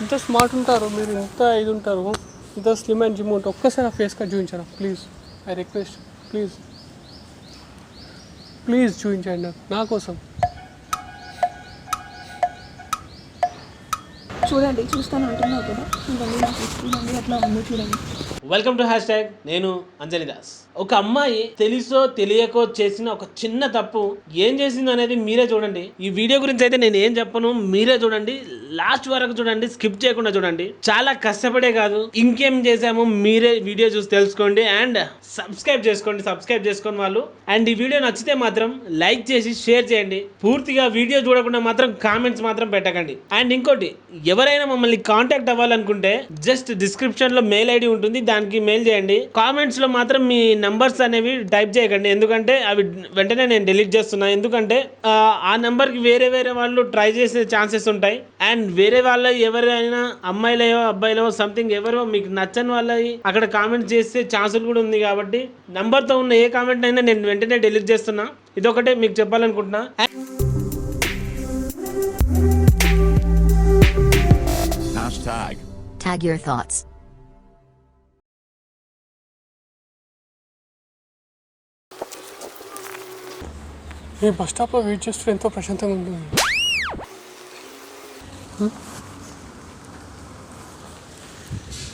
ఇంత స్మార్ట్ ఉంటారు మీరు, ఇంత ఇది ఉంటారు, ఇంత స్లిమ్ అండ్ జిమ్ ఉంటారు. ఒక్కసారి ఆ ఫేస్ కట్ చూపించారా please? I request, please please చూపించండి నా కోసం. చూడండి, చూస్తాను అంటున్నావు కదా, చూడండి నాకు ఇస్తుంది అట్లా ఉందో చూడండి. వెల్కమ్ టు హ్యాష్ ట్యాగ్ నేను అంజలి దాస్. ఒక అమ్మాయి తెలుసో తెలియకో చేసిన ఒక చిన్న తప్పు ఏం చేసింది అనేది మీరే చూడండి. ఈ వీడియో గురించి అయితే నేను ఏం చెప్పను, మీరే చూడండి, లాస్ట్ వరకు చూడండి, స్కిప్ చేయకుండా చూడండి. చాలా కష్టపడే కాదు, ఇంకేం చేసాము మీరే వీడియో చూసి తెలుసుకోండి. అండ్ సబ్స్క్రైబ్ చేసుకోండి వాళ్ళు. అండ్ ఈ వీడియో నచ్చితే మాత్రం లైక్ చేసి షేర్ చేయండి. పూర్తిగా వీడియో చూడకుండా మాత్రం కామెంట్స్ మాత్రం పెట్టకండి. అండ్ ఇంకోటి, ఎవరైనా మమ్మల్ని కాంటాక్ట్ అవ్వాలనుకుంటే జస్ట్ డిస్క్రిప్షన్ లో మెయిల్ ఐడి ఉంటుంది, దానికి మెయిల్ చేయండి. కామెంట్స్ లో మాత్రం మీ నంబర్స్ అనేవి టైప్ చేయకండి, ఎందుకంటే అవి వెంటనే నేను డిలీట్ చేస్తున్నా. ఎందుకంటే ఆ నెంబర్ కి వేరే వాళ్ళు ట్రై చేసే ఛాన్సెస్ ఉంటాయి. అండ్ వేరే వాళ్ళ ఎవరైనా అమ్మాయిలయో అబ్బాయిలో సంథింగ్ ఎవరో మీకు నచ్చని వాళ్ళవి అక్కడ కామెంట్ చేసే ఛాన్సులు కూడా ఉంది. కాబట్టి నంబర్ తో ఉన్న ఏ కామెంట్ అయినా నేను వెంటనే డిలీట్ చేస్తున్నా. ఇదొకటే మీకు చెప్పాలనుకుంటున్నా. Tag your thoughts. ఈ బస్ స్టాప్లో వెయిట్ చేస్తూ ఎంతో ప్రశాంతంగా ఉంటుంది.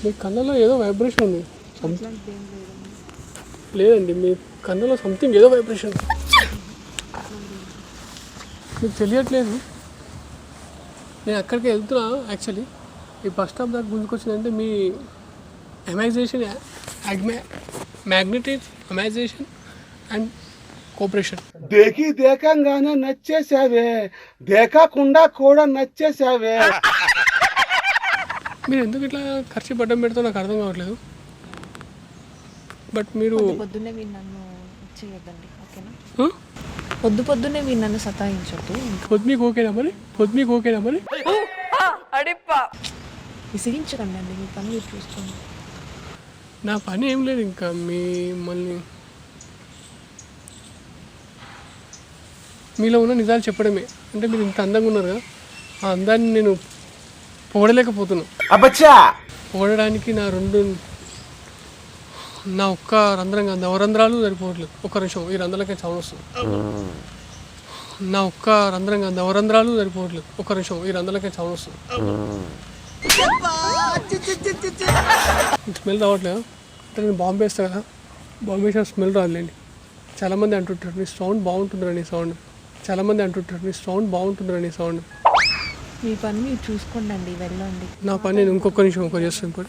మీ కళ్ళలో ఏదో వైబ్రేషన్ ఉంది. లేదండి, మీ కళ్ళలో సంథింగ్ ఏదో వైబ్రేషన్ మీకు తెలియట్లేదు. నేను అక్కడికి వెళ్తున్నా. యాక్చువల్లీ ఈ బస్ స్టాప్ దాకా ముందుకొచ్చిందంటే మీ అమైజేషన్, మ్యాగ్నెటిక్ అమైజేషన్ అండ్ కోఆపరేషన్. దేకంగానే నచ్చేసావే, దేకకుండా కూడా నచ్చేసావే. మీరు ఎందుకు ఇట్లా ఖర్చు పడ్డం పెడితే నాకు అర్థం కావట్లేదు. బట్ మీరు పొద్దున్నే మీరు నన్ను చేయొద్దండి, ఓకేనా? పొద్దున్నే మీరు నన్ను సతాయించొద్దు. పొద్దుకు ఓకేనా మరి? విసిగించకండి అండి, మీ పని మీరు చూసుకోండి. నా పని ఏం లేదు ఇంకా మిమ్మల్ని మీలో ఉన్న నిజాలు చెప్పడమే. అంటే మీరు ఇంత అందంగా ఉన్నారు కదా, ఆ అందాన్ని నేను పొగడలేకపోతున్నాను. పొగడడానికి నా ఒక్క రంధ్రం కాదు, నవరంధ్రాలు సరిపోవట్లేదు. ఒక్క నిమిషం, ఈ రంధ్రాలకే సౌండ్ వస్తుంది. నా ఒక్క రంధ్రం కాదు, నవరంధ్రాలు సరిపోవట్లేదు. ఒక్క నిమిషం, ఈ రంధ్రాలకే సౌండ్ వస్తుంది. స్మెల్ రావట్లేదు అంటే నేను బాంబే వేస్తాను కదా, బాంబే వేసిన స్మెల్ రాదులేండి. చాలామంది అంటుంటారు నీ సౌండ్ బాగుంటుందిరా, నీ సౌండ్. మీ పని మీరు చూసుకోండి అండి, వెళ్ళండి. నా పని నేను ఇంకొక నిమిషం చేస్తాను.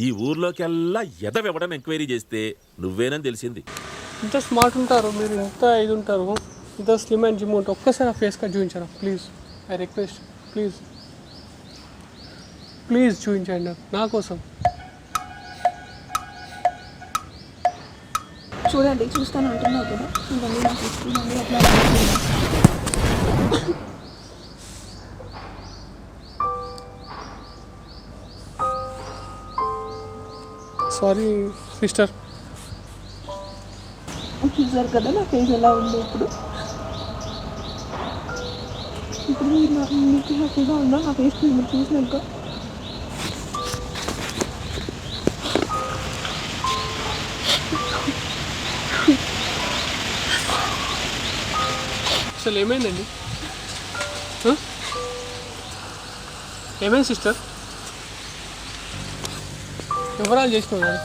ఈ ఊర్లోకెల్లా ఎదవెవడని ఎంక్వైరీ చేస్తే నువ్వేనని తెలిసింది. ఇంత స్మార్ట్ ఉంటారు మీరు, ఇంత ఇది ఉంటారు, ఇంత స్లిమ్ అండ్ జిమ్ ఉంటారు. ఒక్కసారి ఆ ఫేస్ కట్ చూపించారా ప్లీజ్? ఐ రిక్వెస్ట్, ప్లీజ్ చూపించండి నా కోసం. చూడండి, చూస్తాను అంటున్నావు కదా, చూడండి నాకు ఇస్తుంది అట్లా ఉందో చూడండి. Sorry sister. చూసారు కదా నా ఫేస్ ఎలా ఉంది ఇప్పుడు. మీరు మీకు హ్యాపీగా ఉందా నా ఫేస్ మీరు చూసినాక? అసలు ఏమైందండి? ఏమైంది సిస్టర్? ఎవరాలు చేసుకున్నారు?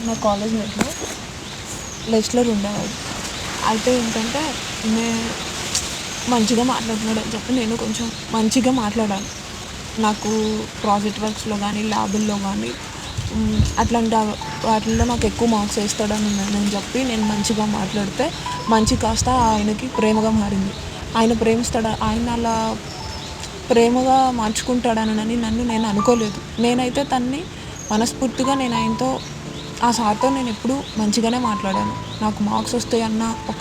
నా కాలేజ్ మేట్లో లెక్చరర్ ఉండేవాడు. అయితే ఏంటంటే మంచిగా మాట్లాడుతున్నాడు అని చెప్పి నేను కొంచెం మంచిగా మాట్లాడాను. నాకు ప్రాజెక్ట్ వర్క్స్లో కానీ ల్యాబుల్లో కానీ అట్లాంటి వాటిల్లో నాకు ఎక్కువ మార్క్స్ వేస్తాడని నేను చెప్పి నేను మంచిగా మాట్లాడితే మంచి కాస్త ఆయనకి ప్రేమగా మారింది. ఆయన అలా ప్రేమగా మార్చుకుంటాడనని నేను అనుకోలేదు. నేనైతే తన్ని మనస్ఫూర్తిగా నేను ఆయనతో ఆ సార్తో నేను ఎప్పుడు మంచిగానే మాట్లాడాను. నాకు మార్క్స్ వస్తాయన్న ఒక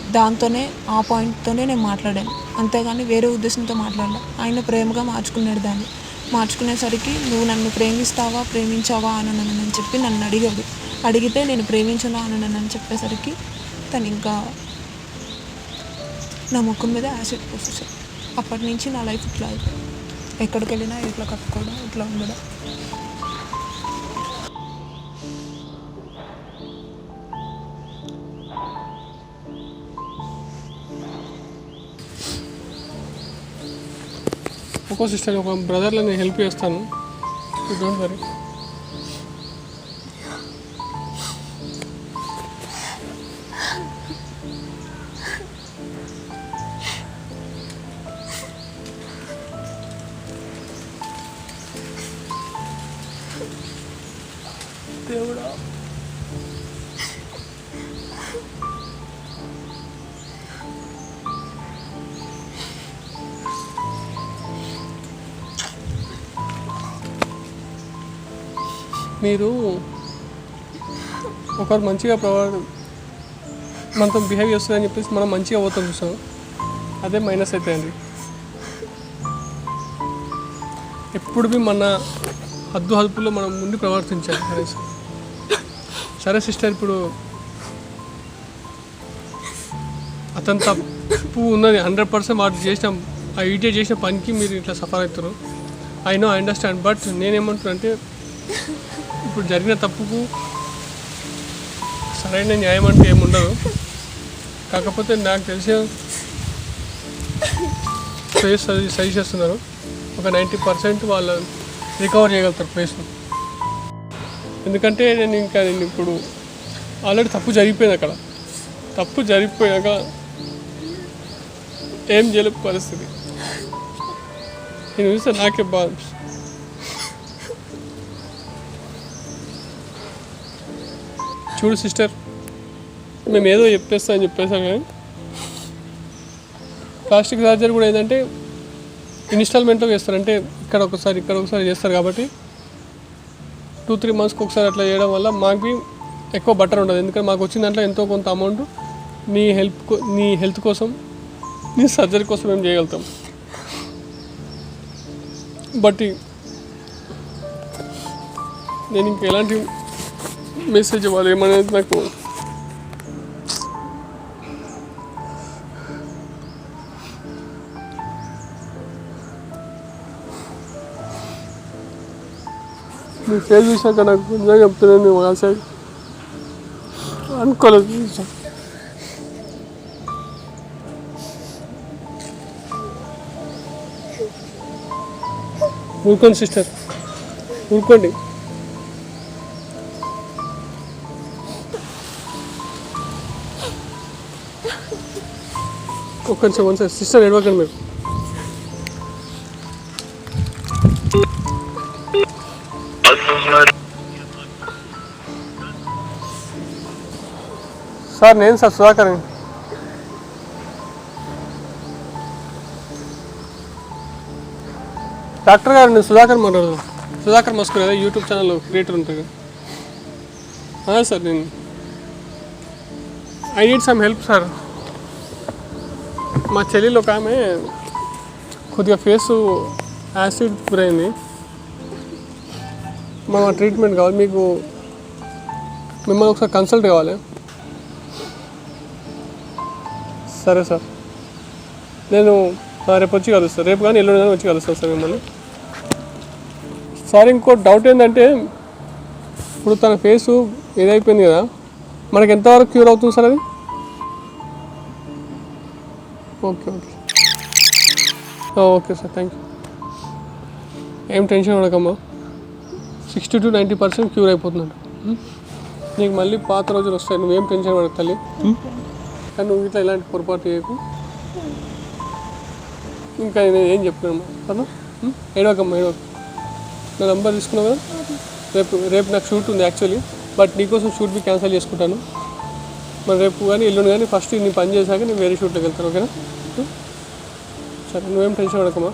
దాంతోనే, ఆ పాయింట్తోనే నేను మాట్లాడాను. అంతేగాని వేరే ఉద్దేశంతో మాట్లాడలే. ఆయన ప్రేమగా మార్చుకున్నాడు దాన్ని. మార్చుకునేసరికి నువ్వు నన్ను ప్రేమిస్తావా ప్రేమించావా అని చెప్పి నన్ను అడిగాడు. అడిగితే నేను ప్రేమించను అని చెప్పేసరికి తను ఇంకా నా ముఖం మీద యాసిడ్ పోసేసాడు. అప్పటి నుంచి నా లైఫ్ ఇట్లా అయిపోయింది. ఎక్కడికి వెళ్ళినా ఇట్లా కట్టుకోవడం, ఇట్లా ఉండడం. ఒక్కో సిస్టర్ ఒక బ్రదర్లో నేను హెల్ప్ చేస్తాను, డోంట్ వరీ. దేవుడా మీరు ఒకరు మంచిగా మనతో బిహేవ్ చేస్తుందని చెప్పేసి మనం మంచిగా పోతాం చూసాం, అదే మైనస్ అవుతాయండి. ఎప్పుడు మన హద్దులో మనం ముందు ప్రవర్తించాలి అనేసి. సరే సిస్టర్, ఇప్పుడు అతను తప్పు ఉన్నది 100%. వాటి చేసిన ఆ ఈటే చేసిన పనికి మీరు ఇట్లా సఫర్ అవుతారు. I understand. బట్ నేనేమంటున్నా అంటే ఇప్పుడు జరిగిన తప్పుకు సరైన న్యాయం అంటే ఏముండదు. కాకపోతే నాకు తెలిసే ఫేస్ సజెస్ట్ చేస్తున్నారు. ఒక 90% వాళ్ళు రికవర్ చేయగలుగుతారు ఫేస్ను. ఎందుకంటే నేను ఇప్పుడు ఆల్రెడీ తప్పు జరిగిపోయింది. అక్కడ తప్పు జరిగిపోయాక ఏం చేయలేని పరిస్థితి. నేను చూస్తే నాకే బాధ. చూడు సిస్టర్, మేము ఏదో చెప్పేస్తామని చెప్పేసాం కానీ ప్లాస్టిక్ సర్జరీ కూడా ఏంటంటే ఇన్స్టాల్మెంట్లో చేస్తారు. అంటే ఇక్కడ ఒకసారి చేస్తారు కాబట్టి 2-3 మంత్స్కి ఒకసారి అట్లా చేయడం వల్ల మాకు ఎక్కువ బట్టర్ ఉండదు. ఎందుకంటే మాకు వచ్చిన దాంట్లో ఎంతో కొంత అమౌంట్ నీ హెల్త్ కోసం, నీ సర్జరీ కోసం మేము చేయగలుగుతాం. బట్ నేను ఇంక ఎలాంటి మెసేజ్ ఇవ్వాలి ఏమనేది నాకు మీ ఫేస్ చూసాక నాకు నిజంగా చెప్తున్నాను, నేను అసలు అనుకోలేదు. ఊరుకోండి సిస్టర్, ఊరుకోండి. కొంచెం సార్ సిస్టర్ ఎడవకండి మీరు. సార్ నేను సార్ సుధాకర్. డాక్టర్ గారు నేను సుధాకర్ మాట్లాడుతున్నాను. సుధాకర్ మస్కూర్ కదా, యూట్యూబ్ ఛానల్ క్రియేటర్ ఉంటుంది కదా సార్. నేను I need some help sir. మా చెల్లెలు ఒక ఆమె కొద్దిగా ఫేసు యాసిడ్ గురైంది. మా ట్రీట్మెంట్ కావాలి, మీకు మిమ్మల్ని ఒకసారి కన్సల్ట్ కావాలి. సరే సార్, నేను రేపు వచ్చి కలుస్తాను. రేపు కానీ ఎల్లుండి కానీ వచ్చి కలుస్తాను సార్ మిమ్మల్ని. సార్ ఇంకో డౌట్ ఏంటంటే ఇప్పుడు తన ఫేసు ఏదైపోయింది కదా, మనకి ఎంతవరకు క్యూర్ అవుతుంది సార్ అది? Okay okay sir, thank you. ఏం టెన్షన్ పడకమ్మా, 60 to 90% క్యూర్ అయిపోతుందంట. నీకు మళ్ళీ పాత రోజులు వస్తాయి, నువ్వేం టెన్షన్ పడక తల్లి. కానీ నువ్వు ఇట్లా ఇలాంటి పొరపాటు చేయకు. ఇంకా నేను ఏం చెప్తున్నాను అన్న, ఏడవకమ్మా ఏడవక. నా నెంబర్ తీసుకున్నావు కదా, రేపు నాకు షూట్ ఉంది యాక్చువల్లీ. బట్ నీకోసం షూట్ బి క్యాన్సిల్ చేసుకుంటాను. మరి రేపు కానీ ఎల్లుండి కానీ ఫస్ట్ నీ పని చేశాక నేను వేరే షూట్లోకి వెళ్తాను. ఓకేనా? సరే, నువ్వేం టెన్షన్ పడకమ్మా.